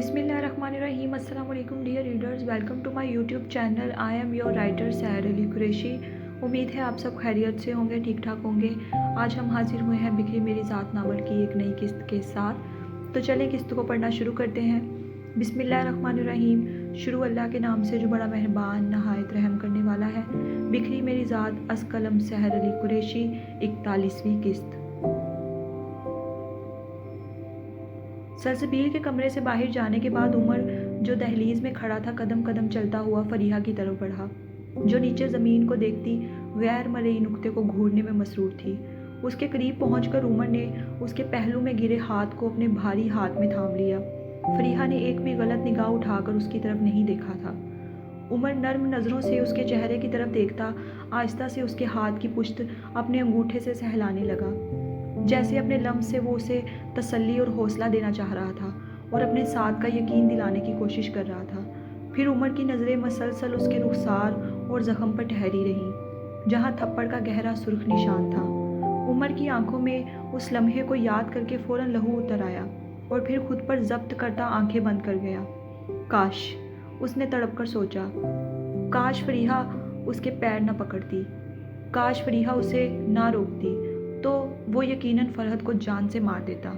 बिस्मिल्लाहिर्रहमानिर्रहीम। अस्सलाम वालेकुम dear readers, welcome to my YouTube channel. I am your writer Sair Ali Qureshi. उम्मीद है आप सब खैरियत से होंगे, ठीक ठाक होंगे। आज हम हाजिर हुए हैं बिखरी मेरी ज़ात नावल की एक नई किस्त के साथ। तो चलें किस्त को पढ़ना शुरू करते हैं। बिस्मिल्लाहिर्रहमानिर्रहीम। शुरू अल्लाह के नाम से जो बड़ा मेहरबान नहायत रहम करने वाला है। बिखरी मेरी ज़ात अस कलम सहर अली कुरैशी, 41वीं किस्त। सलसबील के कमरे से बाहर जाने के बाद उमर, जो दहलीज में खड़ा था, कदम कदम चलता हुआ फरीहा की तरफ बढ़ा, जो नीचे ज़मीन को देखती गैर मरई नुक्ते को घूरने में मसरूर थी। उसके करीब पहुंचकर उमर ने उसके पहलू में गिरे हाथ को अपने भारी हाथ में थाम लिया। फरीहा ने एक भी गलत निगाह उठाकर उसकी तरफ नहीं देखा था। उमर नर्म नज़रों से उसके चेहरे की तरफ देखता, आहिस्ता से उसके हाथ की पुश्त अपने अंगूठे से सहलाने लगा, जैसे अपने लम्स से वो उसे तसल्ली और हौसला देना चाह रहा था और अपने साथ का यकीन दिलाने की कोशिश कर रहा था। फिर उमर की नज़रें मसलसल उसके रुखसार और ज़ख्म पर ठहरी रहीं, जहाँ थप्पड़ का गहरा सुर्ख निशान था। उमर की आंखों में उस लम्हे को याद करके फ़ौरन लहू उतर आया और फिर खुद पर जब्त करता आंखें बंद कर गया। काश, उसने तड़प कर सोचा, काश फरीहा उसके पैर न पकड़ती, काश फरीहा उसे ना रोकती, तो वो यकीनन फरहत को जान से मार देता।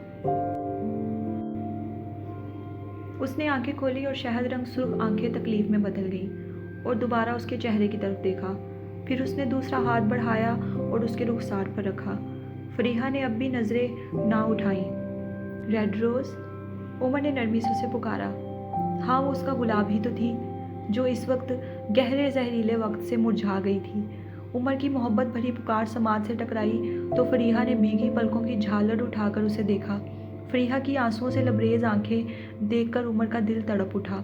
उसने आंखें खोली और शहद रंग सुर्ख आंखें तकलीफ में बदल गईं और दोबारा उसके चेहरे की तरफ देखा। फिर उसने दूसरा हाथ बढ़ाया और उसके रुखसार पर रखा। फरीहा ने अब भी नज़रें ना उठाईं। रेड रोज़, उमर ने नरमी से उसे पुकारा। हाँ, वो उसका गुलाब ही तो थी, जो इस वक्त गहरे जहरीले वक्त से मुरझा गई थी। उमर की मोहब्बत भरी पुकार समाज से टकराई तो फरीहा ने भीगी पलकों की झालर उठाकर उसे देखा। फरीहा की आंसुओं से लबरेज आंखें देखकर उमर का दिल तड़प उठा।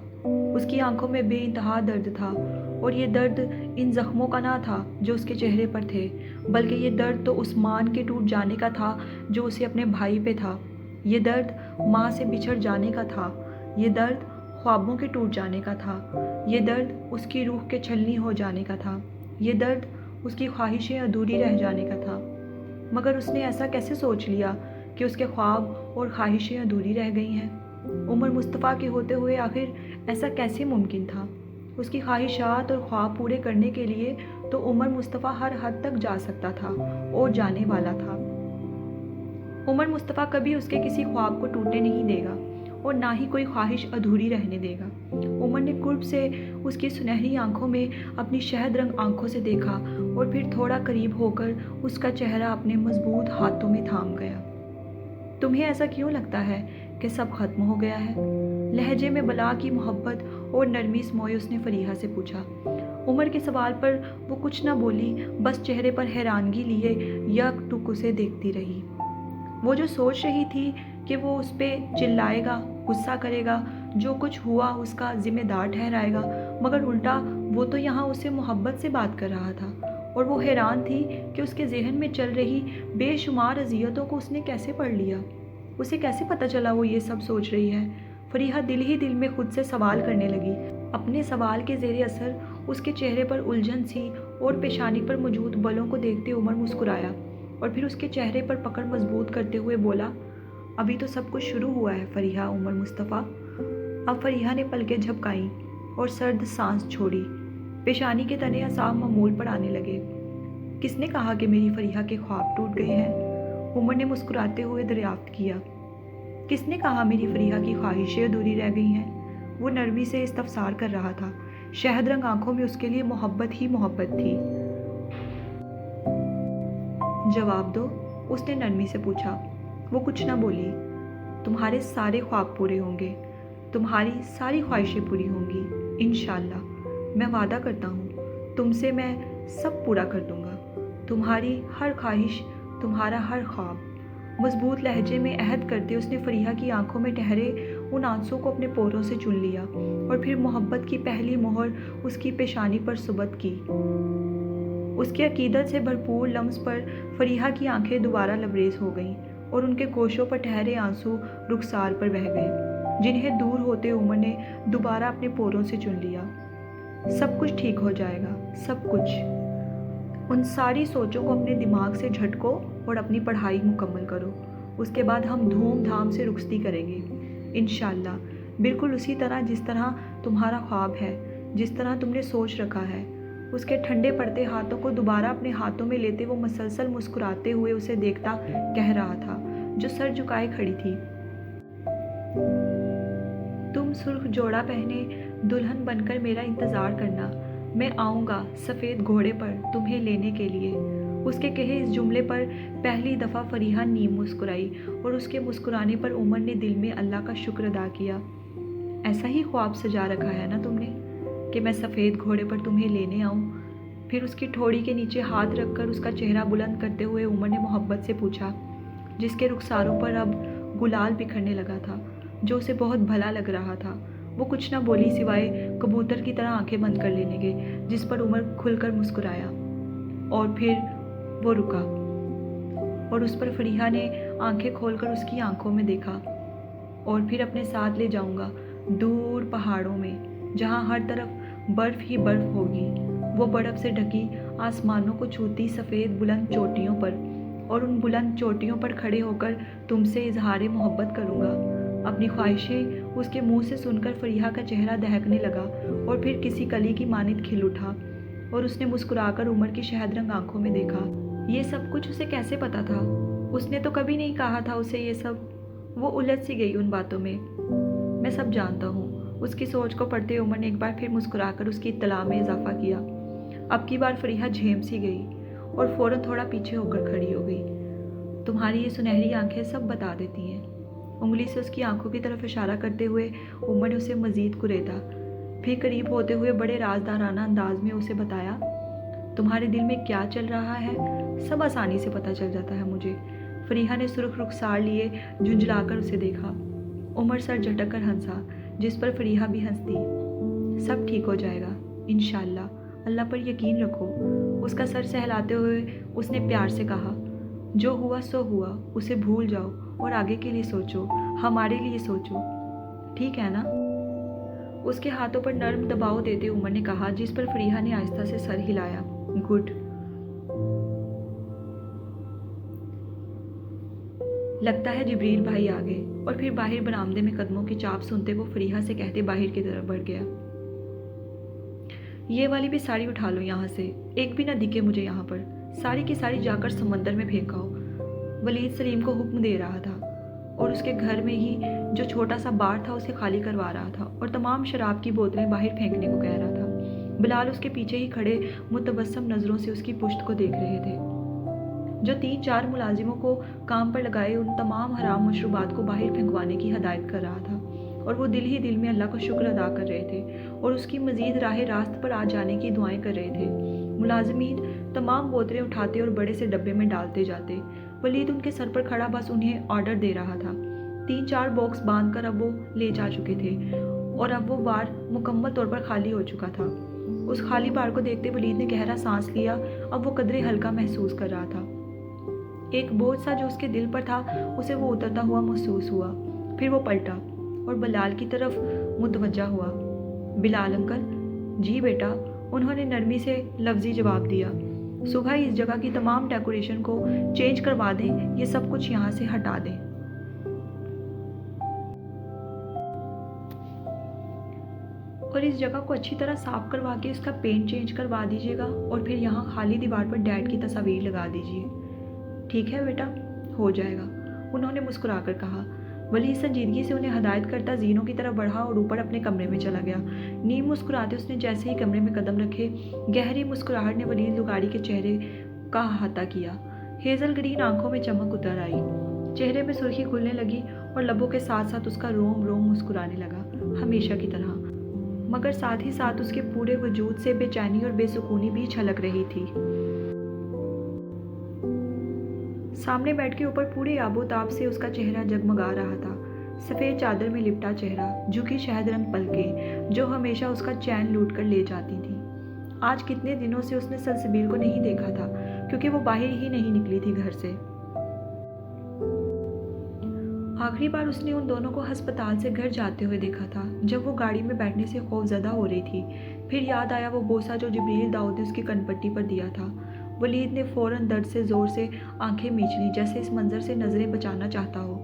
उसकी आंखों में बेइंतहा दर्द था, और ये दर्द इन जख्मों का ना था जो उसके चेहरे पर थे, बल्कि ये दर्द तो उस मान के टूट जाने का था जो उसे अपने भाई पे था। ये दर्द माँ से बिछड़ जाने का था। ये दर्द ख्वाबों के टूट जाने का था। ये दर्द उसकी रूह के छलनी हो जाने का था। ये दर्द उसकी ख्वाहिशें अधूरी रह जाने का था। मगर उसने ऐसा कैसे सोच लिया कि उसके ख्वाब और ख्वाहिशें अधूरी रह गई हैं? उमर मुस्तफ़ा के होते हुए आखिर ऐसा कैसे मुमकिन था? उसकी ख्वाहिशात और ख्वाब पूरे करने के लिए तो उमर मुस्तफ़ा हर हद तक जा सकता था और जाने वाला था। उमर मुस्तफ़ा कभी उसके किसी ख्वाब को टूटने नहीं देगा और ना ही कोई ख्वाहिश अधूरी रहने देगा। उमर ने कुर्ब से उसकी सुनहरी आंखों में अपनी शहद रंग आंखों से देखा और फिर थोड़ा करीब होकर उसका चेहरा अपने मजबूत हाथों में थाम गया। तुम्हें ऐसा क्यों लगता है कि सब खत्म हो गया है? लहजे में बला की मोहब्बत और नरमी समोए उसने फरीहा से पूछा। उमर के सवाल पर वो कुछ ना बोली, बस चेहरे पर हैरानगी लिए यकटुक उसे देखती रही। वो जो सोच रही थी कि वो उस पर चिल्लाएगा, गुस्सा करेगा, जो कुछ हुआ उसका जिम्मेदार ठहराएगा, मगर उल्टा वो तो यहाँ उससे मोहब्बत से बात कर रहा था। और वो हैरान थी कि उसके जहन में चल रही बेशुमार अजियतों को उसने कैसे पढ़ लिया। उसे कैसे पता चला वो ये सब सोच रही है? फरीहा दिल ही दिल में खुद से सवाल करने लगी। अपने सवाल के ज़ेरे असर उसके चेहरे पर उलझन सी और पेशानी पर मौजूद बलों को देखते उमर मुस्कुराया और फिर उसके चेहरे पर पकड़ मजबूत करते हुए बोला, अभी तो सब कुछ शुरू हुआ है फरीहा उमर मुस्तफ़ा। अब फरीहा ने पलकें झपकाईं और सर्द सांस छोड़ी। पेशानी के तने असाब मामूल पर आने लगे। किसने कहा कि मेरी फरीहा के ख्वाब टूट गए हैं? उमर ने मुस्कुराते हुए दरियाफ्त किया। किसने कहा मेरी फरीहा की ख्वाहिशें अधूरी रह गई हैं? वो नरमी से इस्तफसार कर रहा था। शहद रंग आंखों में उसके लिए मोहब्बत ही मोहब्बत थी। जवाब दो, उसने नरमी से पूछा। वो कुछ ना बोली। तुम्हारे सारे ख्वाब पूरे होंगे, तुम्हारी सारी ख्वाहिशें पूरी होंगी इंशाअल्लाह। मैं वादा करता हूँ, तुमसे मैं सब पूरा कर दूँगा, तुम्हारी हर ख्वाहिश, तुम्हारा हर ख्वाब। मजबूत लहजे में अहद करते उसने फरीहा की आंखों में ठहरे उन आंसुओं को अपने पोरों से चुन लिया और फिर मोहब्बत की पहली मोहर उसकी पेशानी पर सुबत की। उसके अकीदत से भरपूर लम्स पर फरीहा की आंखें दोबारा लबरेज हो गईं और उनके गोशों पर ठहरे आंसू रुखसार पर बह गए, जिन्हें दूर होते उमर ने दोबारा अपने पोरों से चुन लिया। सब कुछ ठीक हो जाएगा, सब कुछ। उन सारी सोचों को अपने दिमाग से झटको और अपनी पढ़ाई मुकम्मल करो। उसके बाद हम धूमधाम से रुखसती करेंगे इंशाअल्लाह। बिल्कुल उसी तरह जिस तरह तुम्हारा ख्वाब है, जिस तरह तुमने सोच रखा है। उसके ठंडे पड़ते हाथों को दोबारा अपने हाथों में लेते वो मसलसल मुस्कुराते हुए उसे देखता कह रहा था, जो सर झुकाए खड़ी थी। तुम सुर्ख जोड़ा पहने दुल्हन बनकर मेरा इंतज़ार करना, मैं आऊँगा सफ़ेद घोड़े पर तुम्हें लेने के लिए। उसके कहे इस जुमले पर पहली दफ़ा फरीहा नीम मुस्कुराई और उसके मुस्कुराने पर उमर ने दिल में अल्लाह का शुक्र अदा किया। ऐसा ही ख्वाब सजा रखा है ना तुमने कि मैं सफ़ेद घोड़े पर तुम्हें लेने आऊँ। फिर उसकी ठोड़ी के नीचे हाथ रखकर उसका चेहरा बुलंद करते हुए उमर ने मोहब्बत से पूछा, जिसके रुखसारों पर अब गुलाल बिखरने लगा था, जो उसे बहुत भला लग रहा था। वो कुछ न बोली सिवाय कबूतर की तरह आंखें बंद कर लेने के, जिस पर उमर खुलकर मुस्कुराया। और फिर वो रुका और उस पर फरीहा ने आंखें खोलकर उसकी आंखों में देखा। और फिर अपने साथ ले जाऊंगा दूर पहाड़ों में, जहाँ हर तरफ बर्फ़ ही बर्फ़ होगी, वो बर्फ़ से ढकी आसमानों को छूती सफ़ेद बुलंद चोटियों पर, और उन बुलंद चोटियों पर खड़े होकर तुमसे इजहार मोहब्बत करूँगा। अपनी ख्वाहिशें उसके मुंह से सुनकर फरीहा का चेहरा दहकने लगा और फिर किसी कली की मानित खिल उठा, और उसने मुस्कुराकर उमर की शहद रंग आंखों में देखा। ये सब कुछ उसे कैसे पता था? उसने तो कभी नहीं कहा था उसे ये सब। वो उलझ सी गई उन बातों में। मैं सब जानता हूँ। उसकी सोच को पढ़ते उमर ने एक बार फिर मुस्कुराकर उसकी इत्तला में इजाफा किया। अब की बार फरीहा झेम सी गई और फ़ौरन थोड़ा पीछे होकर खड़ी हो गई। तुम्हारी ये सुनहरी आंखें सब बता देती हैं। उंगली से उसकी आंखों की तरफ इशारा करते हुए उमर ने उसे मजीद कुरेदा। फिर करीब होते हुए बड़े राजदाराना अंदाज में उसे बताया, तुम्हारे दिल में क्या चल रहा है सब आसानी से पता चल जाता है मुझे। फरीहा ने सुर्ख रुखसार लिए झुंझलाकर उसे देखा। उमर सर झटक कर हंसा, जिस पर फरीहा भी हंस दी। सब ठीक हो जाएगा इंशाअल्लाह, अल्लाह पर यकीन रखो। उसका सर सहलाते हुए उसने प्यार से कहा, जो हुआ सो हुआ, उसे भूल जाओ और आगे के लिए सोचो, हमारे लिए सोचो, ठीक है ना? उसके हाथों पर नर्म दबाव देते उमर ने कहा, जिस पर फरीहा ने आहिस्ता से सर हिलाया। गुड। लगता है जिब्रील भाई आ गए। और फिर बाहर बरामदे में कदमों की चाप सुनते वो फरीहा से कहते बाहर की तरफ बढ़ गया। ये वाली भी साड़ी उठा लो यहाँ से, एक भी ना दिखे मुझे यहाँ पर। सारी की सारी जाकर समंदर में फेंक आओ। वलीद सलीम को हुक्म दे रहा था और उसके घर में ही जो छोटा सा बार था उसे खाली करवा रहा था और तमाम शराब की बोतलें बाहर फेंकने को कह रहा था। बिलाल उसके पीछे ही खड़े मुतबस्सम नज़रों से उसकी पुश्त को देख रहे थे। जो 3-4 मुलाजिमों को काम पर लगाए उन तमाम हराम मशरूबात को बाहर फेंकवाने की हदायत कर रहा था, और वो दिल ही दिल में अल्लाह का शुक्र अदा कर रहे थे और उसकी मजीद राह रास्त पर आ जाने की दुआएं कर रहे थे। मुलाजिमीन तमाम बोतलें उठाते और बड़े से डब्बे में डालते जाते। वलीद उनके सर पर खड़ा बस उन्हें ऑर्डर दे रहा था। 3-4 बॉक्स बांध कर अब वो ले जा चुके थे और अब वो बार मुकम्मल तौर पर खाली हो चुका था। उस खाली बार को देखते वलीद ने गहरा सांस लिया। अब वो कदरे हल्का महसूस कर रहा था। एक बोझ सा जो उसके दिल पर था उसे वो उतरता हुआ महसूस हुआ। फिर वो पलटा और बिलाल की तरफ मुतवज्जा हुआ। बिलाल अंकल? जी बेटा, उन्होंने नरमी से लफ्जी जवाब दिया। सुबह इस जगह की तमाम डेकोरेशन को चेंज करवा दें, ये सब कुछ यहाँ से हटा दें। और इस जगह को अच्छी तरह साफ करवा के इसका पेंट चेंज करवा दीजिएगा और फिर यहाँ खाली दीवार पर डैड की तस्वीर लगा दीजिए। ठीक है बेटा, हो जाएगा, उन्होंने मुस्कुराकर कहा। वलीद संजीदगी से उन्हें हदायत करता जीनों की तरफ बढ़ा और ऊपर अपने कमरे में चला गया। नीम मुस्कुराते उसने जैसे ही कमरे में कदम रखे, गहरी मुस्कुराहट ने वलीद लुगाड़ी के चेहरे का अहाता किया। हेजल ग्रीन आंखों में चमक उतर आई, चेहरे में सुर्खी खुलने लगी और लबों के साथ साथ उसका रोम रोम मुस्कुराने लगा, हमेशा की तरह। मगर साथ ही साथ उसके पूरे वजूद से बेचैनी और बेसुकूनी भी छलक रही थी। सामने बैठ के ऊपर पूरे आबोताब से उसका चेहरा जगमगा रहा था। सफ़ेद चादर में लिपटा चेहरा, झुकी शहद रंग पलकें जो हमेशा उसका चैन लूट कर ले जाती थी। आज कितने दिनों से उसने सलसबील को नहीं देखा था, क्योंकि वो बाहर ही नहीं निकली थी घर से। आखिरी बार उसने उन दोनों को अस्पताल से घर जाते हुए देखा था, जब वो गाड़ी में बैठने से खौफजदा हो रही थी। फिर याद आया वो बोसा जो जिब्रील दाऊद ने उसकी कनपट्टी पर दिया था। वलीद ने फ़ौरन दर्द से ज़ोर से आंखें मीच ली, जैसे इस मंजर से नज़रें बचाना चाहता हो।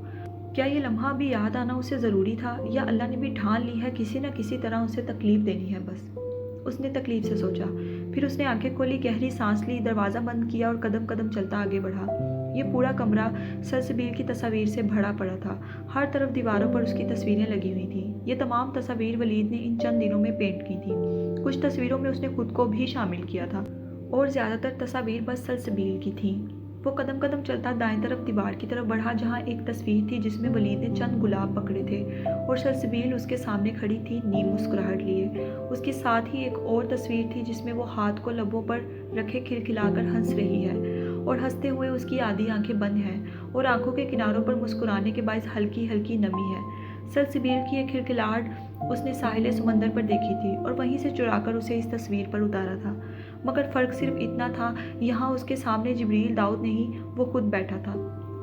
क्या ये लम्हा भी याद आना उसे ज़रूरी था, या अल्लाह ने भी ठान ली है किसी न किसी तरह उसे तकलीफ़ देनी है बस। उसने तकलीफ़ से सोचा। फिर उसने आंखें खोली, गहरी सांस ली, दरवाज़ा बंद किया और कदम कदम चलता आगे बढ़ा। ये पूरा कमरा सलसबील की तस्वीर से भरा पड़ा था। हर तरफ दीवारों पर उसकी तस्वीरें लगी हुई थीं। ये तमाम तस्वीर वलीद ने इन चंद दिनों में पेंट की थीं। कुछ तस्वीरों में उसने खुद को भी शामिल किया था और ज़्यादातर तस्वीर बस सलसबील की थीं। वो कदम कदम चलता दाएं तरफ दीवार की तरफ बढ़ा, जहाँ एक तस्वीर थी जिसमें वलीद ने चंद गुलाब पकड़े थे और सलसबील उसके सामने खड़ी थी नीम मुस्कुराहट लिए। उसके साथ ही एक और तस्वीर थी जिसमें वो हाथ को लबों पर रखे खिलखिलाकर हंस रही है और हंसते हुए उसकी आधी आंखें बंद हैं और आंखों के किनारों पर मुस्कुराने के बायस हल्की हल्की नमी है। सलसबील की एक खिलखिलाहट उसने साहिल समंदर पर देखी थी और वहीं से चुराकर उसे इस तस्वीर पर उतारा था, मगर फ़र्क सिर्फ इतना था, यहाँ उसके सामने जिब्रील दाऊद नहीं, वो खुद बैठा था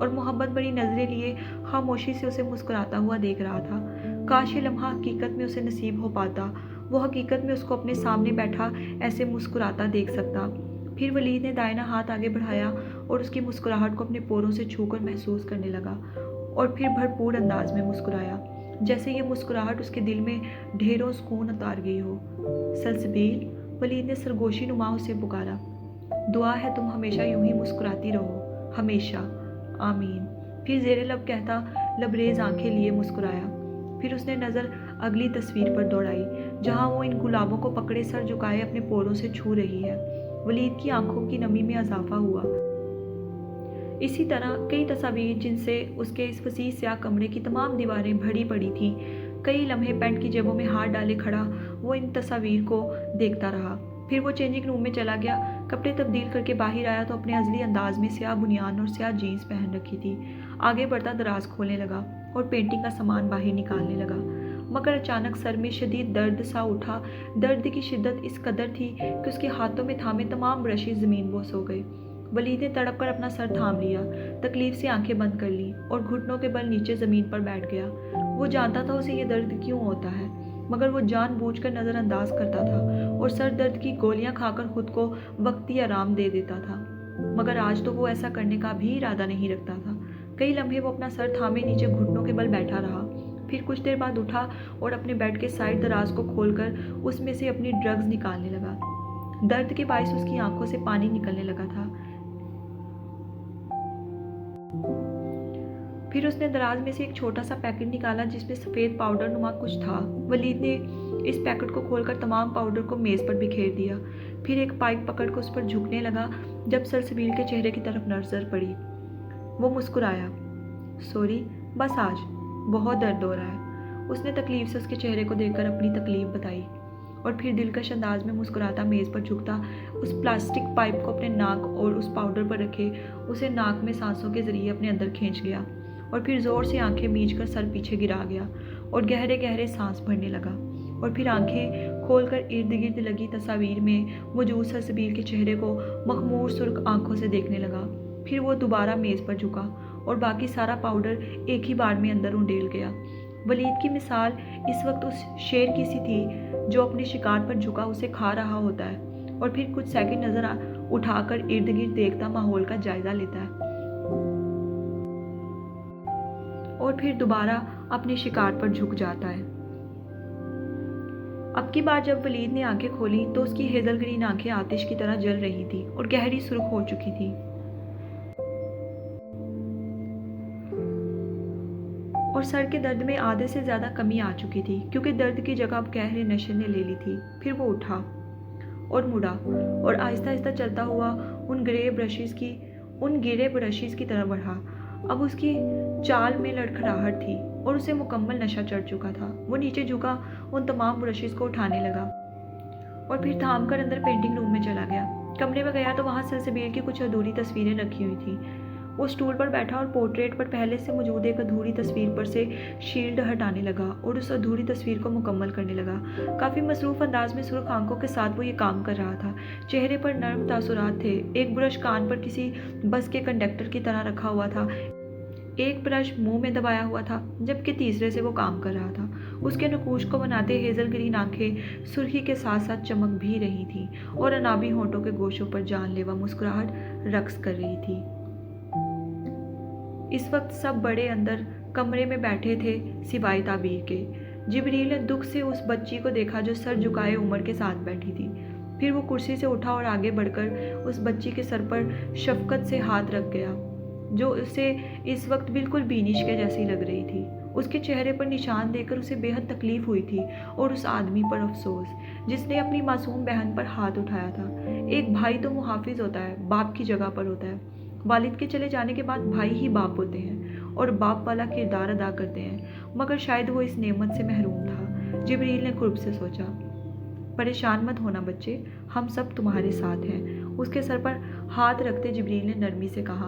और मोहब्बत भरी नज़रें लिए खामोशी से उसे मुस्कुराता हुआ देख रहा था। काश ये लम्हा हकीकत में उसे नसीब हो पाता, वो हकीकत में उसको अपने सामने बैठा ऐसे मुस्कुराता देख सकता। फिर वलीद ने दाहिना हाथ आगे बढ़ाया और उसकी मुस्कुराहट को अपने पोरों से छूकर महसूस करने लगा और फिर भरपूर अंदाज में मुस्कुराया, जैसे ये मुस्कुराहट उसके दिल में ढेरों सुकून उतार गई हो। सलसबील, वलीद ने सरगोशी नुमा से पुकारा। दुआ है तुम हमेशा यूं ही मुस्कुराती रहो, हमेशा, आमीन। फिर ज़ेरे लब कहता लबरेज आंखें लिए मुस्कुराया। फिर उसने नज़र अगली तस्वीर पर दौड़ाई, जहां वो इन गुलाबों को पकड़े सर झुकाए अपने पोरों से छू रही है। वलीद की आंखों की नमी में इजाफा हुआ। इसी तरह कई तस्वीर जिनसे उसके इस वसीह स्याह कमरे की तमाम दीवारें भरी पड़ी थीं। कई लम्हे पैंट की जेबों में हाथ डाले खड़ा वो इन तस्वीर को देखता रहा। फिर वो चेंजिंग रूम में चला गया। कपड़े तब्दील करके बाहर आया तो अपने अज़ली अंदाज में स्याह बुनियान और स्याह जीन्स पहन रखी थी। आगे बढ़ता दराज खोलने लगा और पेंटिंग का सामान बाहर निकालने लगा, मगर अचानक सर में शदीद दर्द सा उठा। दर्द की शिद्दत इस कदर थी कि उसके हाथों में थामे तमाम ब्रशेज ज़मीन बोस हो गए। वलीद ने तड़प कर अपना सर थाम लिया, तकलीफ से आंखें बंद कर ली और घुटनों के बल नीचे ज़मीन पर बैठ गया। वो जानता था उसे ये दर्द क्यों होता है, मगर वो जानबूझकर नज़रअंदाज करता था और सर दर्द की गोलियां खाकर खुद को वक्ती आराम दे देता था। मगर आज तो वो ऐसा करने का भी इरादा नहीं रखता था। कई लम्हे वो अपना सर थामे नीचे घुटनों के बल बैठा रहा। फिर कुछ देर बाद उठा और अपने बेड के साइड दराज को खोलकर उसमें से अपनी ड्रग्स निकालने लगा। दर्द के बायस उसकी आंखों से पानी निकलने लगा था। फिर उसने दराज में से एक छोटा सा पैकेट निकाला जिसमें सफ़ेद पाउडर नुमा कुछ था। वलीद ने इस पैकेट को खोलकर तमाम पाउडर को मेज़ पर बिखेर दिया। फिर एक पाइप पकड़कर उस पर झुकने लगा। जब सलसबील के चेहरे की तरफ नजर पड़ी, वो मुस्कुराया। सॉरी, बस आज बहुत दर्द हो रहा है। उसने तकलीफ से उसके चेहरे को देखकर अपनी तकलीफ बताई और फिर दिलकश अंदाज में मुस्कुराता मेज़ पर झुकता उस प्लास्टिक पाइप को अपने नाक और उस पाउडर पर रखे उसे नाक में सांसों के ज़रिए अपने अंदर खींच गया और फिर ज़ोर से आंखें मीचकर सर पीछे गिरा गया और गहरे गहरे सांस भरने लगा और फिर आंखें खोलकर इर्द गिर्द लगी तस्वीर में मौजूद सलसबील के चेहरे को मखमूर सुर्ख आंखों से देखने लगा। फिर वो दोबारा मेज़ पर झुका और बाकी सारा पाउडर एक ही बार में अंदर उंडेल गया। वलीद की मिसाल इस वक्त उस शेर की सी थी जो अपने शिकार पर झुका उसे खा रहा होता है और फिर कुछ सेकंड नज़र उठाकर इर्द गिर्द देखता माहौल का जायज़ा लेता है और फिर दोबारा अपने शिकार पर झुक जाता है। अब की बार जब वलीद ने आंखें खोली तो उसकी हेज़ल ग्रीन आंखें आतिश की तरह जल रही थी और गहरी सुर्ख हो चुकी थी और सर के दर्द में आधे से ज़्यादा कमी आ चुकी थी, क्योंकि दर्द की जगह अब गहरे नशे ने ले ली थी। फिर वो उठा और मुड़ा और आहिस्ता आहिस्ता चलता हुआ उन गिरे ब्रशेज़ की तरफ बढ़ा। अब उसकी चाल में लड़खड़ाहट थी और उसे मुकम्मल नशा चढ़ चुका था। वो नीचे झुका, उन तमाम ब्रशेज़ को उठाने लगा और फिर थाम कर अंदर पेंटिंग रूम में चला गया। कमरे में गया तो वहाँ सलसबील की कुछ अधूरी तस्वीरें रखी हुई थी। वो स्टूल पर बैठा और पोर्ट्रेट पर पहले से मौजूद एक अधूरी तस्वीर पर से शील्ड हटाने लगा और उस अधूरी तस्वीर को मुकम्मल करने लगा। काफ़ी मसरूफ़ अंदाज में सुर्ख आंखों के साथ वो ये काम कर रहा था। चेहरे पर नर्म तासुरात थे। एक ब्रश कान पर किसी बस के कंडक्टर की तरह रखा हुआ था, एक ब्रश मुंह में दबाया हुआ था, जबकि तीसरे से वो काम कर रहा था। उसके नकूश को बनाते हेज़ल ग्रीन आंखें सुर्खी के साथ साथ चमक भी रही थीं और अनाबी होंठों के गोशों पर जानलेवा मुस्कुराहट रक्स कर रही थी। इस वक्त सब बड़े अंदर कमरे में बैठे थे सिवाय ताबीर के। जिब्रील ने दुख से उस बच्ची को देखा जो सर झुकाए उमर के साथ बैठी थी। फिर वो कुर्सी से उठा और आगे बढ़कर उस बच्ची के सर पर शफकत से हाथ रख गया, जो उसे इस वक्त बिल्कुल बीनिश के जैसी लग रही थी। उसके चेहरे पर निशान देखकर उसे बेहद तकलीफ हुई थी और उस आदमी पर अफसोस जिसने अपनी मासूम बहन पर हाथ उठाया था। एक भाई तो मुहाफिज होता है, बाप की जगह पर होता है। वालिद के चले जाने के बाद भाई ही बाप होते हैं और बाप वाला किरदार अदा करते हैं, मगर शायद वो इस नेमत से महरूम था। जिब्रील ने कुर्ब से सोचा, परेशान मत होना बच्चे, हम सब तुम्हारे साथ हैं। उसके सर पर हाथ रखते जिब्रील ने नरमी से कहा,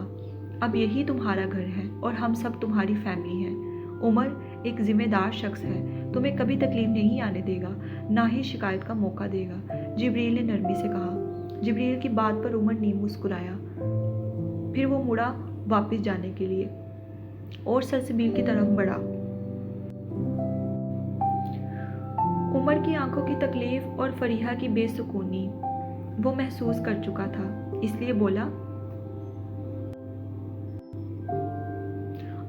अब यही तुम्हारा घर है और हम सब तुम्हारी फैमिली हैं। उमर एक जिम्मेदार शख्स है, तुम्हें कभी तकलीफ नहीं आने देगा, ना ही शिकायत का मौका देगा, जिब्रील ने नरमी से कहा। जिब्रील की बात पर उमर नीम मुस्कुराया। फिर वो मुड़ा वापस जाने के लिए और सलसबील की तरफ बढ़ा। उमर की आंखों की तकलीफ और फरीहा की बेसुकूनी वो महसूस कर चुका था, इसलिए बोला,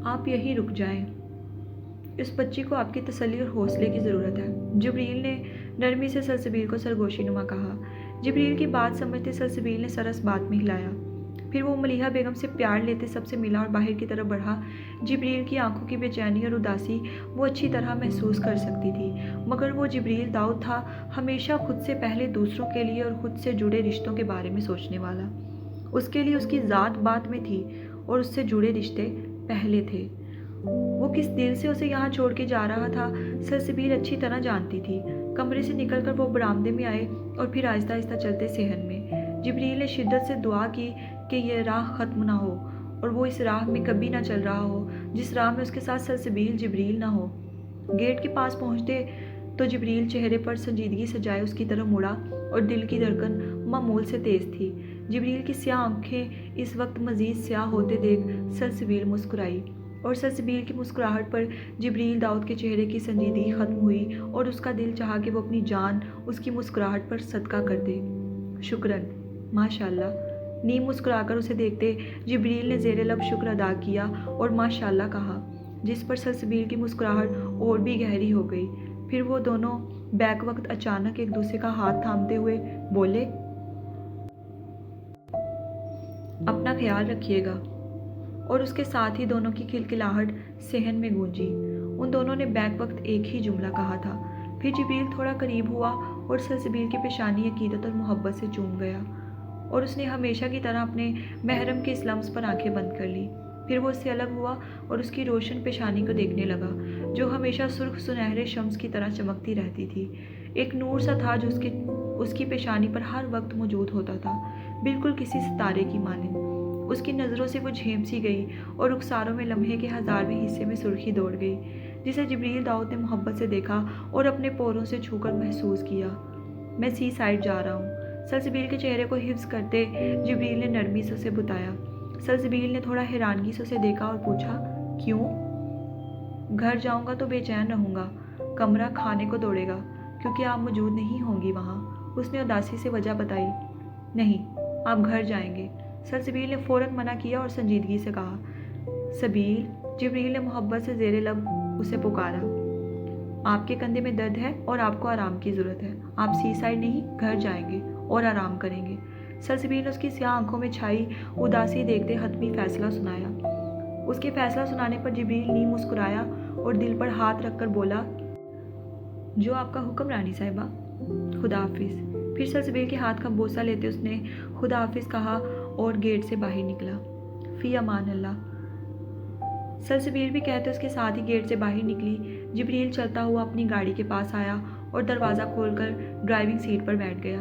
आप यहीं रुक जाएं। इस बच्ची को आपकी तसल्ली और हौसले की ज़रूरत है, जिब्रील ने नरमी से सलसबील को सरगोशी नुमा कहा। जिब्रील की बात समझते सलसबील ने सरस बात में हिलाया। फिर वो मलिहा बेगम से प्यार लेते सबसे मिला और बाहर की तरफ बढ़ा। जिब्रील की आंखों की बेचैनी और उदासी वो अच्छी तरह महसूस कर सकती थी, मगर वो जिब्रील दाऊद था, हमेशा खुद से पहले दूसरों के लिए और खुद से जुड़े रिश्तों के बारे में सोचने वाला। उसके लिए उसकी ज़ात बात में थी और उससे जुड़े रिश्ते पहले थे। वो किस दिल से उसे यहाँ छोड़ के जा रहा था, सलसबील अच्छी तरह जानती थी। कमरे से निकलकर वो बरामदे में आए और फिर आहिस्ता आहिस्ता चलते सेहन में। जिब्रील ने शिद्दत से दुआ की कि यह राह ख़त्म ना हो और वो इस राह में कभी ना चल रहा हो जिस राह में उसके साथ सलसबील जिब्रील ना हो। गेट के पास पहुँचते तो जिब्रील चेहरे पर संजीदगी सजाए उसकी तरफ मुड़ा और दिल की धड़कन मामूल से तेज़ थी। जिब्रील की स्याह आंखें इस वक्त मज़ीद स्याह होते देख सलसबील मुस्कुराई और सलसबील की मुस्कुराहट पर जिब्रील दाऊद के चेहरे की संजीदगी ख़त्म हुई और उसका दिल चाहा कि वो अपनी जान उसकी मुस्कुराहट पर सदका कर दे। शुक्रन, माशाअल्लाह। नीम मुस्कुराकर उसे देखते जिब्रील ने ज़ेरे लब शुक्र अदा किया और माशाअल्लाह कहा, जिस पर सलसबील की मुस्कुराहट और भी गहरी हो गई। फिर वो दोनों बैक वक्त अचानक एक दूसरे का हाथ थामते हुए बोले, अपना ख्याल रखिएगा। और उसके साथ ही दोनों की खिलखिलाहट सेहन में गूंजी। उन दोनों ने बैक वक्त एक ही जुमला कहा था। फिर जिब्रील थोड़ा करीब हुआ और सलसबील की पेशानी अकीदत और मोहब्बत से चूम गया और उसने हमेशा की तरह अपने महरम के इस्लाम्स पर आंखें बंद कर ली। फिर वो उससे अलग हुआ और उसकी रोशन पेशानी को देखने लगा, जो हमेशा सुर्ख सुनहरे शम्स की तरह चमकती रहती थी। एक नूर सा था जो उसकी पेशानी पर हर वक्त मौजूद होता था, बिल्कुल किसी सितारे की मानिंद। उसकी नज़रों से वो झेम सी गई और रुखसारों में लम्हे के 1000वें हिस्से में सुर्खी दौड़ गई, जिसे जिब्रील दाऊद ने मोहब्बत से देखा और अपने पोरों से छूकर महसूस किया। मैं सी साइड जा रहा हूँ, सलसबील के चेहरे को हिफ्ज़ करते जिब्रील ने नरमी से उसे बताया। सलसबील ने थोड़ा हैरानगी से उसे देखा और पूछा, क्यों? घर जाऊँगा तो बेचैन रहूँगा, कमरा खाने को दौड़ेगा क्योंकि आप मौजूद नहीं होंगी वहाँ। उसने उदासी से वजह बताई। नहीं, आप घर जाएंगे। सलसबील ने फ़ौरन मना किया और संजीदगी से कहा। सबील, जिब्रील ने मोहब्बत से ज़ेरे लब उसे पुकारा, आपके कंधे में दर्द है और आपको आराम की ज़रूरत है। आप सी साइड नहीं, घर जाएंगे और आराम करेंगे। सलसबील ने उसकी स्याह आंखों में छाई उदासी देखते हतमी फ़ैसला सुनाया। उसके फ़ैसला सुनाने पर जिब्रील नीम मुस्कुराया और दिल पर हाथ रखकर बोला, जो आपका हुक्म रानी साहिबा, खुदा हाफिज़। फिर सलसबील के हाथ का बोसा लेते उसने खुदा हाफिज़ कहा और गेट से बाहर निकला। फ़ी अमान अल्लाह। सलसबील भी कहते उसके साथ ही गेट से बाहर निकली। जिब्रील चलता हुआ अपनी गाड़ी के पास आया और दरवाज़ा खोलकर ड्राइविंग सीट पर बैठ गया।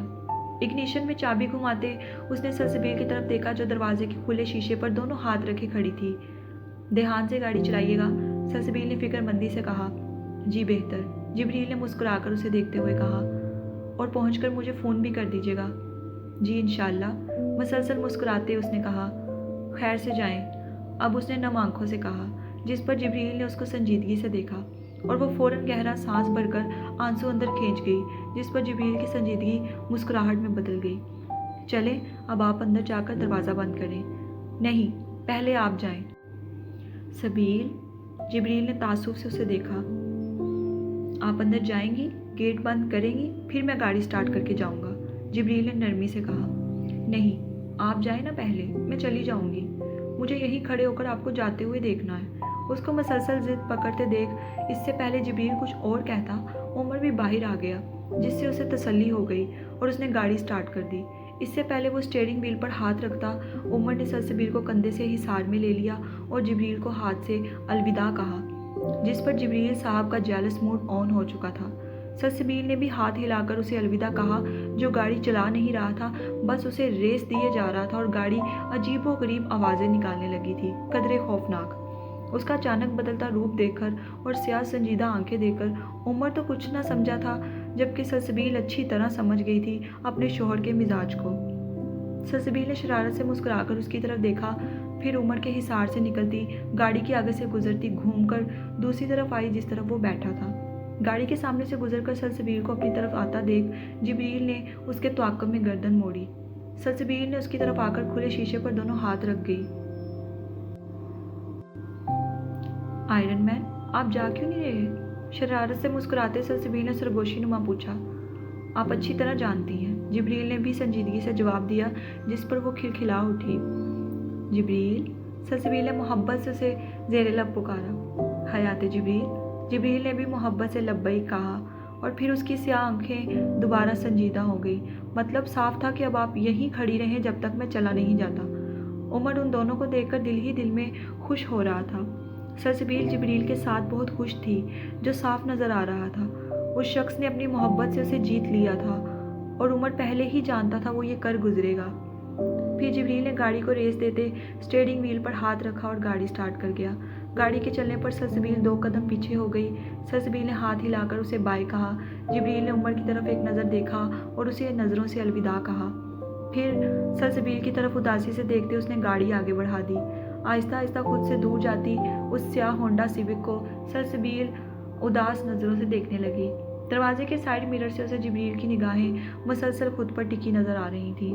इग्निशन में चाबी घुमाते उसने सलसबील की तरफ देखा, जो दरवाजे के खुले शीशे पर दोनों हाथ रखे खड़ी थी। ध्यान से गाड़ी चलाइएगा, सलसबील ने फिक्रमंदी से कहा। जी बेहतर, जिब्रील ने मुस्कुराकर उसे देखते हुए कहा, और पहुंचकर मुझे फ़ोन भी कर दीजिएगा। जी इंशाअल्लाह, मसलसल मुस्कुराते उसने कहा। खैर से जाएं, अब उसने नम आंखों से कहा, जिस पर जिब्रील ने उसको संजीदगी से देखा और वो फ़ौरन गहरा सांस भरकर आंसू अंदर खींच गई, जिस पर जिब्रील की संजीदगी मुस्कुराहट में बदल गई। चले, अब आप अंदर जाकर दरवाज़ा बंद करें। नहीं, पहले आप जाएं। सबील, जिब्रील ने तासुब से उसे देखा। आप अंदर जाएंगी, गेट बंद करेंगी, फिर मैं गाड़ी स्टार्ट करके जाऊंगा, जिब्रील ने नरमी से कहा। नहीं, आप जाए ना पहले, मैं चली जाऊंगी। मुझे यहीं खड़े होकर आपको जाते हुए देखना है। उसको मसलसल जिद पकड़ते देख इससे पहले जिब्रील कुछ और कहता, उमर भी बाहर आ गया, जिससे उसे तसल्ली हो गई और उसने गाड़ी स्टार्ट कर दी। इससे पहले वो स्टीयरिंग व्हील पर हाथ रखता, उमर ने सलसबील को कंधे से हिसार में ले लिया और जिब्रील को हाथ से अलविदा कहा, जिस पर जिब्रील साहब का जेलस मूड ऑन हो चुका था। सलसबील ने भी हाथ हिलाकर उसे अलविदा कहा, जो गाड़ी चला नहीं रहा था, बस उसे रेस दिए जा रहा था और गाड़ी अजीबोगरीब आवाज़ें निकालने लगी थी, कदरे खौफनाक। उसका अचानक बदलता रूप देखकर और स्याह संजीदा आंखें देखकर उमर तो कुछ न समझा था, जबकि सलसबील अच्छी तरह समझ गई थी अपने शोहर के मिजाज को। सलसबील ने शरारत से मुस्कुराकर उसकी तरफ देखा, फिर उमर के हिसार से निकलती गाड़ी के आगे से गुजरती घूमकर दूसरी तरफ आई जिस तरफ वो बैठा था। गाड़ी के सामने से गुजरकर सलसबील को अपनी तरफ आता देख जिब्रील ने उसके त्वाक़ुब में गर्दन मोड़ी। सलसबील ने उसकी तरफ आकर खुले शीशे पर दोनों हाथ रख गई। आयरन मैन, आप जा क्यों नहीं रहे? शरारत से मुस्कुराते सलसबील ने सरगोशी नुमा पूछा। आप अच्छी तरह जानती हैं, जिब्रील ने भी संजीदगी से जवाब दिया, जिस पर वो खिलखिला उठी। जिब्रील, सलसबील ने मोहब्बत से उसे ज़ेरे लब पुकारा। हयात जिब्रील, जिब्रील ने भी मोहब्बत से लब्बैक कहा और फिर उसकी स्याह आंखें दोबारा संजीदा हो गई। मतलब साफ था कि अब आप यहीं खड़ी रहें जब तक मैं चला नहीं जाता। उमर उन दोनों को देखकर दिल ही दिल में खुश हो रहा था। सलसबील जिब्रील के साथ बहुत खुश थी, जो साफ नज़र आ रहा था। उस शख्स ने अपनी मोहब्बत से उसे जीत लिया था और उमर पहले ही जानता था वो ये कर गुजरेगा। फिर जिब्रील ने गाड़ी को रेस देते स्टीयरिंग व्हील पर हाथ रखा और गाड़ी स्टार्ट कर गया। गाड़ी के चलने पर सलसबील 2 कदम पीछे हो गई। सलसबील ने हाथ हिलाकर उसे बाय कहा। जिब्रील ने उमर की तरफ एक नज़र देखा और उसे नज़रों से अलविदा कहा। फिर सलसबील की तरफ उदासी से देखते उसने गाड़ी आगे बढ़ा दी। आहिस्ता आहिस्ता खुद से दूर जाती उस स्याह होंडा सिविक को सलसबील उदास नज़रों से देखने लगी। दरवाजे के साइड मिरर से उसे जिब्रील की निगाहें मुसलसल खुद पर टिकी नज़र आ रही थी।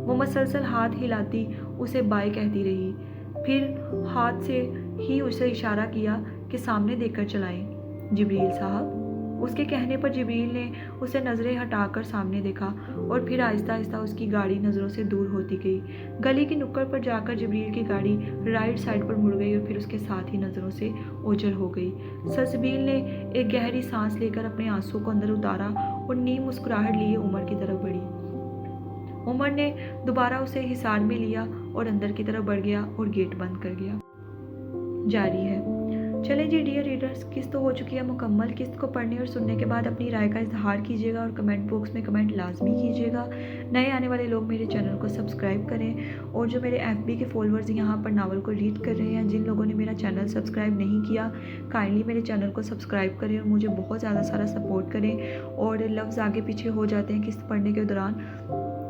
वो मुसलसल हाथ हिलाती उसे बाय कहती रही, फिर हाथ से ही उसे इशारा किया कि सामने देखकर चलाएं। जिब्रील साहब, उसके कहने पर जिब्रील ने उसे नज़रें हटाकर सामने देखा और फिर आहिस्ता आहिस्ता उसकी गाड़ी नज़रों से दूर होती गई। गली की नुक्कड़ पर जाकर जिब्रील की गाड़ी राइट साइड पर मुड़ गई और फिर उसके साथ ही नज़रों से ओझल हो गई। सलसबील ने एक गहरी सांस लेकर अपने आंसू को अंदर उतारा और नीम मुस्कुराहट लिए उमर की तरफ बढ़ी। उमर ने दोबारा उसे हिसार में लिया और अंदर की तरफ बढ़ गया और गेट बंद कर गया। जारी है। चलें जी डियर रीडर्स, किस्त तो हो चुकी है मुकम्मल। किस्त को पढ़ने और सुनने के बाद अपनी राय का इजहार कीजिएगा और कमेंट बॉक्स में कमेंट लाजमी कीजिएगा। नए आने वाले लोग मेरे चैनल को सब्सक्राइब करें और जो मेरे FB के फॉलोअर्स यहाँ पर नावल को रीड कर रहे हैं, जिन लोगों ने मेरा चैनल सब्सक्राइब नहीं किया, काइंडली मेरे चैनल को सब्सक्राइब करें और मुझे बहुत ज़्यादा सारा सपोर्ट करें। और लफ्ज़ आगे पीछे हो जाते हैं किस्त पढ़ने के दौरान,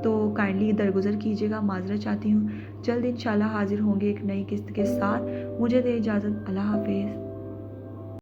तो काइंडली दरगुजर कीजिएगा, माजरत चाहती हूँ। जल्द इंशाल्लाह हाजिर होंगे एक नई किस्त के साथ। मुझे दे इजाज़त, अल्लाह हाफिज़।